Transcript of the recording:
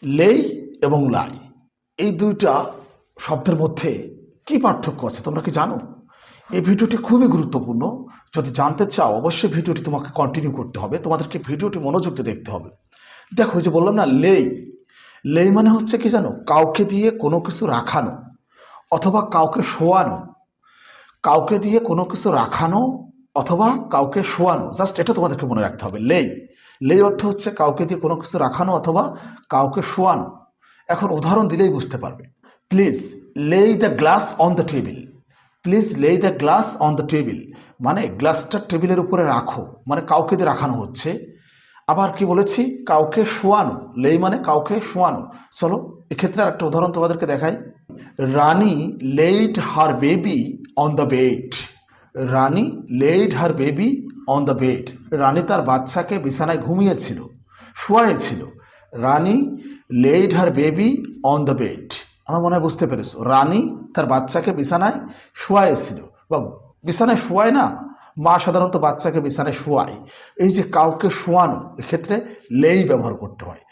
লেই এবং লাই এই দুইটা শব্দের মধ্যে কি পার্থক্য আছে তোমরা কি জানো? এই ভিডিওটি খুবই গুরুত্বপূর্ণ। যদি জানতে চাও অবশ্যই ভিডিওটি তোমাকে কন্টিনিউ করতে হবে, তোমাদেরকে ভিডিওটি মনোযোগ দিয়ে দেখতে হবে। দেখো, যে বললাম না লেই, লেই মানে হচ্ছে কি জানো? কাউকে দিয়ে কোনো কিছু রাখানো অথবা কাউকে শোয়ানো। কাউকে দিয়ে কোনো কিছু রাখানো অথবা কাউকে শোয়ানো, জাস্ট এটা তোমাদেরকে মনে রাখতে হবে। লেই, লেই অর্থ হচ্ছে কাউকে দিয়ে কোনো কিছু রাখানো অথবা কাউকে শোয়ানো। এখন উদাহরণ দিলেই বুঝতে পারবে। Please lay the glass on the table. Please lay the glass on the table মানে গ্লাসটা টেবিলের উপরে রাখো, মানে কাউকে দিয়ে রাখানো হচ্ছে। আবার কি বলেছি? কাউকে শোয়ানো। লেই মানে কাউকে শোয়ানো। চলো এক্ষেত্রে একটা উদাহরণ তোমাদেরকে দেখাই। Rani laid her baby on the bed. Rani laid her baby on the bed. Rani তার বাচ্চাকে বিছানায় ঘুমিয়েছিল, শোয়াইছিল। Rani laid her baby on the bed. আমার মনে হয় বুঝতে পেরেছো। রানী তার বাচ্চাকে বিছানায় শোয়াইছিল, বা বিছানায় শোয়ায় না, মা সাধারণত বাচ্চাকে বিছানায় শোয়ায়। এই যে কাউকে শোয়ানো, এক্ষেত্রে লেই ব্যবহার করতে হয়।